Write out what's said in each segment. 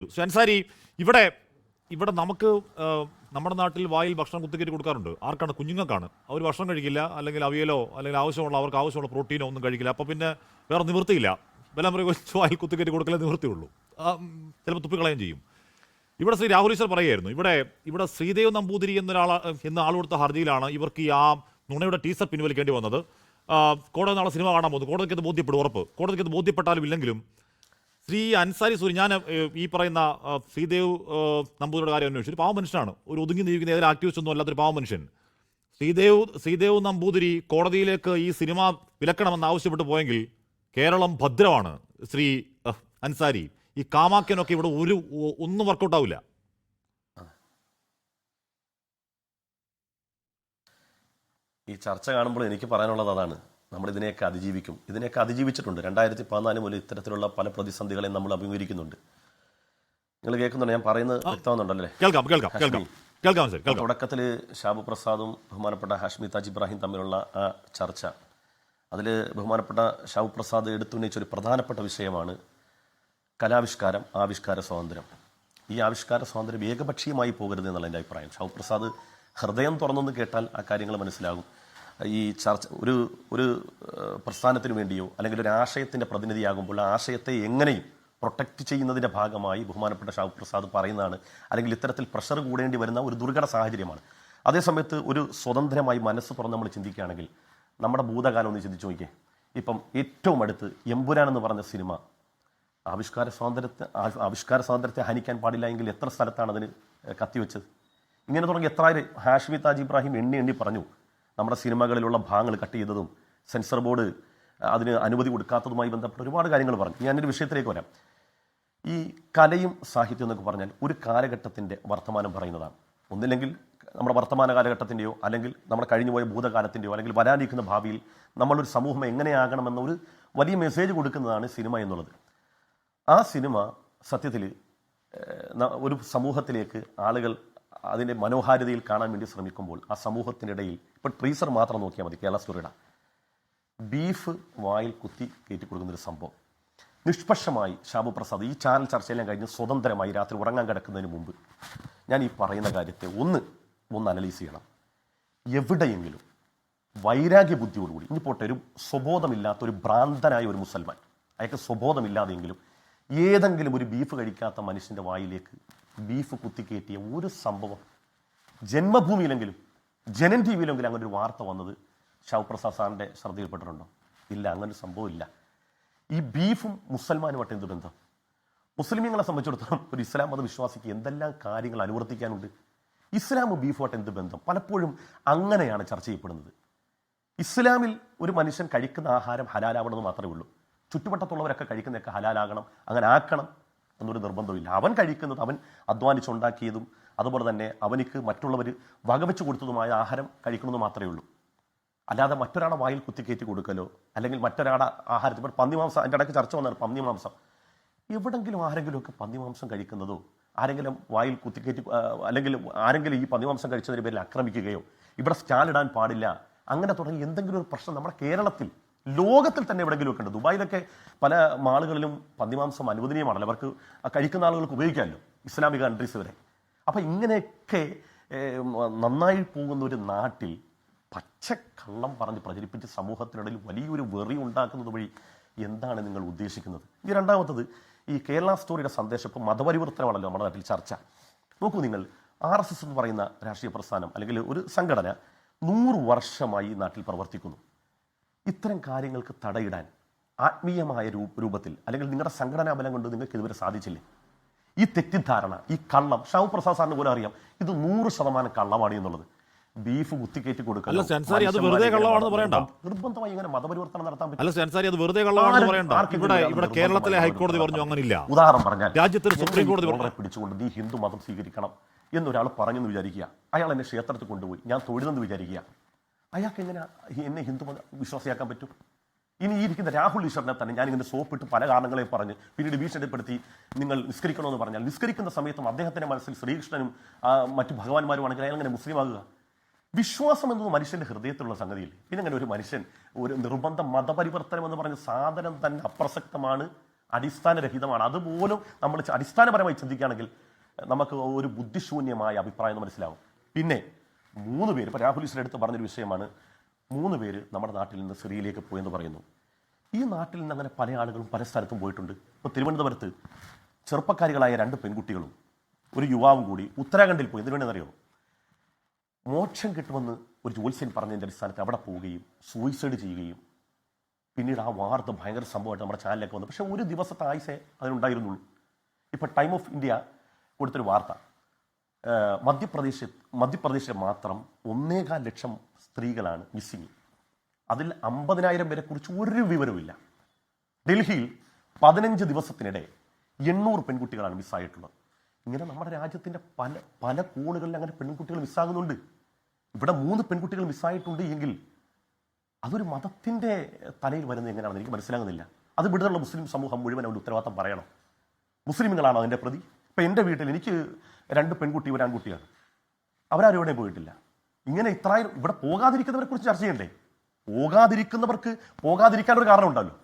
അൻസാരി, ഇവിടെ ഇവിടെ നമുക്ക് നമ്മുടെ നാട്ടിൽ വായിൽ ഭക്ഷണം കുത്തിക്കയറ്റി കൊടുക്കാറുണ്ട്. ആർക്കാണ്? കുഞ്ഞുങ്ങൾക്കാണ്. അവർ ഭക്ഷണം കഴിക്കില്ല, അല്ലെങ്കിൽ അവിയലോ അല്ലെങ്കിൽ അവർക്ക് ആവശ്യമുള്ള പ്രോട്ടീനോ ഒന്നും കഴിക്കില്ല. അപ്പോൾ പിന്നെ വേറെ നിവൃത്തിയില്ല, ബലം പ്രയോഗിച്ച് വായിൽ കുത്തിക്കയറ്റി കൊടുക്കലേ നിവൃത്തിയുള്ളൂ. ചിലപ്പോൾ തുപ്പിക്കളയും ചെയ്യും. ഇവിടെ ശ്രീ രാഹുൽ ഈശ്വർ പറയുകയായിരുന്നു, ഇവിടെ ശ്രീദേവ് നമ്പൂതിരി എന്ന ആൾ കൊടുത്ത ഹർജിയിലാണ് ഇവർക്ക് ഈ നുണയുടെ ടീസർ പിൻവലിക്കേണ്ടി വന്നത്. കോടതി നാളെ സിനിമ കാണാൻ പോകുന്നു. കോടതിക്ക് അത് ബോധ്യപ്പെടും, ഉറപ്പ്. കോടതിക്ക് അത് ബോധ്യപ്പെട്ടാലും ഇല്ലെങ്കിലും ശ്രീ അൻസാരി സൂരി, ഞാൻ ഈ പറയുന്ന ശ്രീദേവ് നമ്പൂതിരിയുടെ കാര്യം അന്വേഷിച്ചു. ഒരു പാവ മനുഷ്യനാണ്, ഒരു ഒതുങ്ങി നീക്കുന്ന ഏതൊരു ആക്ടിവിസ്റ്റ് ഒന്നും അല്ലാത്തൊരു പാവ മനുഷ്യൻ. ശ്രീദേവ് നമ്പൂതിരി കോടതിയിലേക്ക് ഈ സിനിമ വിലക്കണമെന്ന് ആവശ്യപ്പെട്ട് പോയെങ്കിൽ കേരളം ഭദ്രമാണ്. ശ്രീ അൻസാരി, ഈ കാമാക്യനൊക്കെ ഇവിടെ ഒന്നും വർക്കൗട്ട് ആവില്ല. ഈ ചർച്ച കാണുമ്പോൾ എനിക്ക് പറയാനുള്ളത് അതാണ്. നമ്മൾ ഇതിനെയൊക്കെ അതിജീവിച്ചിട്ടുണ്ട്. 2014 മുതൽ ഇത്തരത്തിലുള്ള പല പ്രതിസന്ധികളെയും നമ്മൾ അഭിമുഖീകരിക്കുന്നുണ്ട്. നിങ്ങൾ കേൾക്കുന്നുണ്ട്, ഞാൻ പറയുന്നത് വ്യക്തമാകുന്നുണ്ടല്ലേ? തുടക്കത്തിൽ ഷാബു പ്രസാദും ബഹുമാനപ്പെട്ട ഹാഷ്മി താജ് ഇബ്രാഹിം തമ്മിലുള്ള ആ ചർച്ച, അതിൽ ബഹുമാനപ്പെട്ട ഷാബു പ്രസാദ് എടുത്തുന്നയിച്ച ഒരു പ്രധാനപ്പെട്ട വിഷയമാണ് കലാവിഷ്കാരം, ആവിഷ്കാര സ്വാതന്ത്ര്യം. ഈ ആവിഷ്കാര സ്വാതന്ത്ര്യം ഏകപക്ഷീയമായി പോകരുത് എന്നുള്ള എൻ്റെ അഭിപ്രായം. ഷാബു പ്രസാദ് ഹൃദയം തുറന്നൊന്ന് കേട്ടാൽ ആ കാര്യങ്ങൾ മനസ്സിലാകും. ഈ ചർച്ച ഒരു പ്രസ്ഥാനത്തിന് വേണ്ടിയോ അല്ലെങ്കിൽ ഒരു ആശയത്തിൻ്റെ പ്രതിനിധിയാകുമ്പോൾ ആ ആശയത്തെ എങ്ങനെയും പ്രൊട്ടക്റ്റ് ചെയ്യുന്നതിൻ്റെ ഭാഗമായി ബഹുമാനപ്പെട്ട ഷാബു പ്രസാദ് പറയുന്നതാണ്. അല്ലെങ്കിൽ ഇത്തരത്തിൽ പ്രഷർ കൂടേണ്ടി വരുന്ന ഒരു ദുർഘട സാഹചര്യമാണ്. അതേസമയത്ത് ഒരു സ്വതന്ത്രമായി മനസ്സ് തുറന്ന് നമ്മൾ ചിന്തിക്കുകയാണെങ്കിൽ നമ്മുടെ ഭൂതകാലം ഒന്ന് ചിന്തിച്ചു നോക്കിയേ. ഇപ്പം ഏറ്റവും അടുത്ത് എമ്പുരാൻ എന്ന് പറഞ്ഞ സിനിമ ആവിഷ്കാര സ്വാതന്ത്ര്യത്തെ ഹനിക്കാൻ പാടില്ല എങ്കിൽ എത്ര സ്ഥലത്താണ് അതിന് കത്തിവെച്ചത്? ഇങ്ങനെ തുടങ്ങി എത്ര ഹാഷ്മി താജ് ഇബ്രാഹിം എണ്ണി പറഞ്ഞു. നമ്മുടെ സിനിമകളിലുള്ള ഭാഗങ്ങൾ കട്ട് ചെയ്തതും സെൻസർ ബോർഡ് അതിന് അനുമതി കൊടുക്കാത്തതുമായി ബന്ധപ്പെട്ട ഒരുപാട് കാര്യങ്ങൾ പറഞ്ഞു. ഞാനൊരു വിഷയത്തിലേക്ക് വരാം. ഈ കലയും സാഹിത്യം എന്നൊക്കെ പറഞ്ഞാൽ ഒരു കാലഘട്ടത്തിൻ്റെ വർത്തമാനം പറയുന്നതാണ്. ഒന്നില്ലെങ്കിൽ നമ്മുടെ വർത്തമാന കാലഘട്ടത്തിൻ്റെയോ അല്ലെങ്കിൽ നമ്മുടെ കഴിഞ്ഞുപോയ ഭൂതകാലത്തിൻ്റെയോ അല്ലെങ്കിൽ വരാനിരിക്കുന്ന ഭാവിയിൽ നമ്മളൊരു സമൂഹം എങ്ങനെയാകണമെന്ന ഒരു വലിയ മെസ്സേജ് കൊടുക്കുന്നതാണ് സിനിമ എന്നുള്ളത്. ആ സിനിമ സത്യത്തിൽ ഒരു സമൂഹത്തിലേക്ക് ആളുകൾ അതിൻ്റെ മനോഹാരിതയിൽ കാണാൻ വേണ്ടി ശ്രമിക്കുമ്പോൾ ആ സമൂഹത്തിനിടയിൽ ഇപ്പോൾ ട്രീസർ മാത്രം നോക്കിയാൽ മതി. കേരള സ്റ്റോറിയുടെ ബീഫ് വായിൽ കുത്തി കയറ്റി കൊടുക്കുന്നൊരു സംഭവം നിഷ്പക്ഷമായി ഷാബു പ്രസാദ് ഈ ചാനൽ ചർച്ചയെല്ലാം കഴിഞ്ഞ് സ്വതന്ത്രമായി രാത്രി ഉറങ്ങാൻ കിടക്കുന്നതിന് മുമ്പ് ഞാൻ ഈ പറയുന്ന കാര്യത്തെ ഒന്ന് അനലൈസ് ചെയ്യണം. എവിടെയെങ്കിലും വൈരാഗ്യ ബുദ്ധിയോടുകൂടി, ഇനി പോട്ടെ, ഒരു സ്വബോധമില്ലാത്ത ഒരു ഭ്രാന്തനായ ഒരു മുസൽമാൻ, അയാൾക്ക് സ്വബോധമില്ലാതെങ്കിലും ഏതെങ്കിലും ഒരു ബീഫ് കഴിക്കാത്ത മനുഷ്യൻ്റെ വായിലേക്ക് ബീഫ് കുത്തിക്കയറ്റിയ ഒരു സംഭവം ജന്മഭൂമിയിലെങ്കിലും ജനൻ ടി വിയിലെങ്കിലും അങ്ങനെ ഒരു വാർത്ത വന്നത് ഷാബു പ്രസാദ് സാറിൻ്റെ ശ്രദ്ധയിൽപ്പെട്ടിട്ടുണ്ടോ? ഇല്ല, അങ്ങനൊരു സംഭവം ഇല്ല. ഈ ബീഫും മുസൽമാനുമായിട്ട് എന്ത് ബന്ധം? മുസ്ലിമീങ്ങളെ സംബന്ധിച്ചിടത്തോളം ഒരു ഇസ്ലാം മത വിശ്വാസിക്ക് എന്തെല്ലാം കാര്യങ്ങൾ അനുവർത്തിക്കാനുണ്ട്? ഇസ്ലാമും ബീഫുമായിട്ട് എന്ത് ബന്ധം? പലപ്പോഴും അങ്ങനെയാണ് ചർച്ച ചെയ്യപ്പെടുന്നത്. ഇസ്ലാമിൽ ഒരു മനുഷ്യൻ കഴിക്കുന്ന ആഹാരം ഹലാലാവണമെന്ന് മാത്രമേ ഉള്ളൂ. ചുറ്റുവട്ടത്തുള്ളവരൊക്കെ കഴിക്കുന്നതൊക്കെ ഹലാലാകണം, അങ്ങനെ ആക്കണം എന്നൊരു നിർബന്ധമില്ല. അവൻ കഴിക്കുന്നത് അവൻ അധ്വാനിച്ചുണ്ടാക്കിയതും അതുപോലെ തന്നെ അവനിക്ക് മറ്റുള്ളവർ വകവെച്ച് കൊടുത്തതുമായ ആഹാരം കഴിക്കണമെന്ന് മാത്രമേ ഉള്ളൂ. അല്ലാതെ മറ്റൊരാളെ വായിൽ കുത്തിക്കയറ്റി കൊടുക്കലോ അല്ലെങ്കിൽ മറ്റൊരാളെ ആഹാരത്തിൽ, ഇപ്പോൾ പന്നിമാംസം, അതിൻ്റെ ഇടയ്ക്ക് ചർച്ച വന്നത് പന്നിമാംസം, എവിടെങ്കിലും ആരെങ്കിലുമൊക്കെ പന്നിമാംസം കഴിക്കുന്നതോ ആരെങ്കിലും വായിൽ കുത്തിക്കയറ്റി അല്ലെങ്കിൽ ആരെങ്കിലും ഈ പന്നിമാംസം കഴിച്ചതിന് പേരിൽ ആക്രമിക്കുകയോ ഇവിടെ സ്റ്റാലിടാൻ പാടില്ല അങ്ങനെ തുടങ്ങി എന്തെങ്കിലും ഒരു പ്രശ്നം നമ്മുടെ കേരളത്തിൽ, ലോകത്തിൽ തന്നെ എവിടെയെങ്കിലും ഒക്കെ ഉണ്ട്. ദുബായിലൊക്കെ പല മാളുകളിലും പന്നിമാംസം അനുവദനീയമാണല്ലോ, അവർക്ക് കഴിക്കുന്ന ആളുകൾക്ക് ഉപയോഗിക്കാമല്ലോ, ഇസ്ലാമിക കൺട്രീസ് വരെ. അപ്പം ഇങ്ങനെയൊക്കെ നന്നായി പോകുന്ന ഒരു നാട്ടിൽ പച്ചക്കള്ളം പറഞ്ഞ് പ്രചരിപ്പിച്ച് സമൂഹത്തിനിടയിൽ വലിയൊരു വെറി ഉണ്ടാക്കുന്നത് വഴി എന്താണ് നിങ്ങൾ ഉദ്ദേശിക്കുന്നത്? ഈ രണ്ടാമത്തത്, ഈ കേരള സ്റ്റോറിയുടെ സന്ദേശം ഇപ്പോൾ മതപരിവർത്തനമാണല്ലോ നമ്മുടെ നാട്ടിൽ ചർച്ച. നോക്കൂ, നിങ്ങൾ RSS എന്ന് പറയുന്ന രാഷ്ട്രീയ പ്രസ്ഥാനം അല്ലെങ്കിൽ ഒരു സംഘടന 100 വർഷമായി ഈ നാട്ടിൽ പ്രവർത്തിക്കുന്നു. ഇത്തരം കാര്യങ്ങൾക്ക് തടയിടാൻ ആത്മീയമായ രൂപത്തിൽ അല്ലെങ്കിൽ നിങ്ങളുടെ സംഘടനാ ബലം കൊണ്ട് നിങ്ങൾക്ക് ഇതുവരെ സാധിച്ചില്ലേ? ഈ തെറ്റിദ്ധാരണ, ഈ കള്ളം, ഷാബു പ്രസാദ് സാറിന് പോലും അറിയാം ഇത് 100% കള്ളമാണ് എന്നുള്ളത്. ബീഫ് കുത്തിക്കയറ്റി കൊടുക്കുക നിർബന്ധമായി ഇങ്ങനെ മതപരിവർത്തനം നടത്താൻ പറ്റും. ഇവിടെ കേരളത്തിലെ ഹൈക്കോടതി പറഞ്ഞു അങ്ങനില്ല. ഉദാഹരണം പറഞ്ഞാൽ രാജ്യത്തിന് സുപ്രീം കോടതി പിടിച്ചുകൊണ്ട് നീ ഹിന്ദു മതം സ്വീകരിക്കണം എന്നൊരാൾ പറഞ്ഞെന്ന് വിചാരിക്കുക. അയാൾ എന്നെ ക്ഷേത്രത്തിൽ കൊണ്ടുപോയി, ഞാൻ തൊഴുതെന്ന് വിചാരിക്കുക. അയാൾക്ക് എങ്ങനെ എന്നെ ഹിന്ദു മത വിശ്വാസിയാക്കാൻ പറ്റും? ഇനി ഈ ഇരിക്കുന്ന രാഹുൽ ഈശ്വറിനെ തന്നെ ഞാനിങ്ങനെ സോപ്പിട്ട് പല കാരണങ്ങളെ പറഞ്ഞ് പിന്നീട് ഭീഷണിപ്പെടുത്തി നിങ്ങൾ നിസ്കരിക്കണമെന്ന് പറഞ്ഞാൽ നിസ്കരിക്കുന്ന സമയത്തും അദ്ദേഹത്തിൻ്റെ മനസ്സിൽ ശ്രീകൃഷ്ണനും മറ്റു ഭഗവാന്മാരുമാണെങ്കിൽ അയാൾ അങ്ങനെ മുസ്ലിം ആകുക? വിശ്വാസം എന്നത് മനുഷ്യൻ്റെ ഹൃദയത്തിലുള്ള സംഗതിയില്ലേ? പിന്നെ അങ്ങനെ ഒരു മനുഷ്യൻ ഒരു നിർബന്ധ മതപരിവർത്തനം എന്ന് പറഞ്ഞ സാധനം തന്നെ അപ്രസക്തമാണ്, അടിസ്ഥാനരഹിതമാണ്. അതുപോലും നമ്മൾ അടിസ്ഥാനപരമായി ചിന്തിക്കുകയാണെങ്കിൽ നമുക്ക് ഒരു ബുദ്ധിശൂന്യമായ അഭിപ്രായം എന്ന് മനസ്സിലാവും. പിന്നെ 3 പേര്, ഇപ്പോൾ രാഹുൽ ഈശ്വർ എടുത്ത് പറഞ്ഞൊരു വിഷയമാണ്, 3 പേര് നമ്മുടെ നാട്ടിൽ നിന്ന് സിറിയയിലേക്ക് പോയെന്ന് പറയുന്നു. ഈ നാട്ടിൽ നിന്ന് അങ്ങനെ പല ആളുകളും പല സ്ഥലത്തും പോയിട്ടുണ്ട്. ഇപ്പോൾ തിരുവനന്തപുരത്ത് ചെറുപ്പക്കാരികളായ 2 പെൺകുട്ടികളും ഒരു യുവാവും കൂടി ഉത്തരാഖണ്ഡിൽ പോയി. എന്തിനു വേണമെന്നറിയോ? മോക്ഷം കിട്ടുമെന്ന് ഒരു ജ്യോത്സ്യൻ പറഞ്ഞതിൻ്റെ അടിസ്ഥാനത്തിൽ അവിടെ പോവുകയും സൂയിസൈഡ് ചെയ്യുകയും പിന്നീട് ആ വാർത്ത ഭയങ്കര സംഭവമായിട്ട് നമ്മുടെ ചാനലിലേക്ക് വന്നു. പക്ഷേ ഒരു ദിവസത്തെ ആയുസേ അതിനുണ്ടായിരുന്നുള്ളൂ. ഇപ്പോൾ ടൈം ഓഫ് ഇന്ത്യ കൊടുത്തൊരു വാർത്ത, മധ്യപ്രദേശിൽ മാത്രം 1.25 ലക്ഷം സ്ത്രീകളാണ് മിസ്സിങ്. അതിൽ 50,000 പേരെ കുറിച്ച് ഒരു വിവരവുമില്ല. ഡൽഹിയിൽ 15 ദിവസത്തിനിടെ 800 പെൺകുട്ടികളാണ് മിസ്സായിട്ടുള്ളത്. ഇങ്ങനെ നമ്മുടെ രാജ്യത്തിൻ്റെ പല പല കോണുകളിൽ അങ്ങനെ പെൺകുട്ടികൾ മിസ്സാകുന്നുണ്ട്. ഇവിടെ 3 പെൺകുട്ടികൾ മിസ്സായിട്ടുണ്ട് എങ്കിൽ അതൊരു മതത്തിൻ്റെ തലയിൽ വരുന്നത് എങ്ങനെയാണെന്ന് എനിക്ക് മനസ്സിലാകുന്നില്ല. അത് ഇവിടുന്നുള്ള മുസ്ലിം സമൂഹം മുഴുവൻ അവരുടെ ഉത്തരവാദിത്തം പറയണം. മുസ്ലിമുകളാണ് അതിൻ്റെ പ്രതി. ഇപ്പം എൻ്റെ വീട്ടിൽ എനിക്ക് 2 പെൺകുട്ടി 1 ആൺകുട്ടിയാണ്. അവരാരും എവിടെയും പോയിട്ടില്ല. ഇങ്ങനെ ഇത്രയും ഇവിടെ പോകാതിരിക്കുന്നവരെ കുറിച്ച് ചർച്ച ചെയ്യണ്ടേ? പോകാതിരിക്കുന്നവർക്ക് പോകാതിരിക്കാനൊരു കാരണം ഉണ്ടല്ലോ,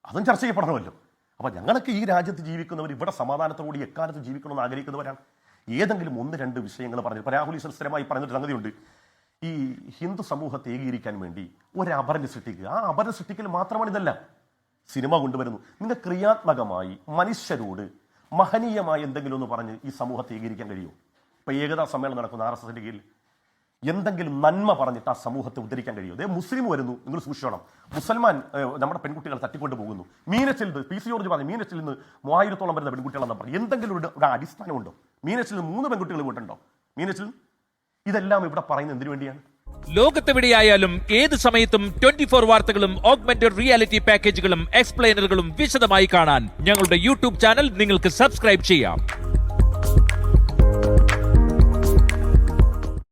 അതും ചർച്ച ചെയ്യപ്പെടണമല്ലോ. അപ്പം ഞങ്ങളൊക്കെ ഈ രാജ്യത്ത് ജീവിക്കുന്നവർ, ഇവിടെ സമാധാനത്തോടെ എക്കാലത്ത് ജീവിക്കണമെന്ന് ആഗ്രഹിക്കുന്നവരാണ്. ഏതെങ്കിലും 1-2 വിഷയങ്ങൾ പറഞ്ഞു. ഇപ്പോൾ രാഹുൽ ഈശ്വർ സ്ഥിരമായി പറഞ്ഞൊരു സംഗതിയുണ്ട്, ഈ ഹിന്ദു സമൂഹത്തെ ഏകീകരിക്കാൻ വേണ്ടി ഒരു അപരനെ സൃഷ്ടിക്കുക. ആ അപരനെ സൃഷ്ടിക്കൽ മാത്രമാണ് ഇതല്ല. സിനിമ കൊണ്ടുവരുന്നു. നിങ്ങൾ ക്രിയാത്മകമായി മനുഷ്യരോട് മഹനീയമായ എന്തെങ്കിലും ഒന്ന് പറഞ്ഞ് ഈ സമൂഹത്തെ ഏകീകരിക്കാൻ കഴിയുമോ? ഇപ്പോൾ ഏകതാ സമ്മേളനം നടക്കുന്ന RSSന്റെ കീഴിൽ എന്തെങ്കിലും നന്മ പറഞ്ഞിട്ട് ആ സമൂഹത്തെ ഉദ്ധരിക്കാൻ കഴിയുമോ? അതേ മുസ്ലിം വരുന്നു, നിങ്ങൾ സൂക്ഷിക്കണം. മുസൽമാൻ നമ്മുടെ പെൺകുട്ടികളെ തട്ടിക്കൊണ്ട് പോകുന്നു. മീനച്ചിൽ PC ജോർജ് പറഞ്ഞു, മീനച്ചിൽ നിന്ന് 3000-ഓളം വരുന്ന പെൺകുട്ടികളെന്ന് പറഞ്ഞു. എന്തെങ്കിലും ഒരു അടിസ്ഥാനമുണ്ടോ? മീനച്ചിൽ നിന്ന് 3 പെൺകുട്ടികൾ വീട്ടുണ്ടോ? മീനച്ചിൽ ഇതെല്ലാം ഇവിടെ പറയുന്നത് എന്തിനു വേണ്ടിയാണ്? ലോകത്തെവിടെയായാലും ഏത് സമയത്തും 24 വാർത്തകളും ഓഗ്മെന്റഡ് റിയാലിറ്റി പാക്കേജുകളും എക്സ്പ്ലെയിനറുകളും വിശദമായി കാണാൻ ഞങ്ങളുടെ YouTube ചാനൽ നിങ്ങൾക്ക് സബ്സ്ക്രൈബ് ചെയ്യാം.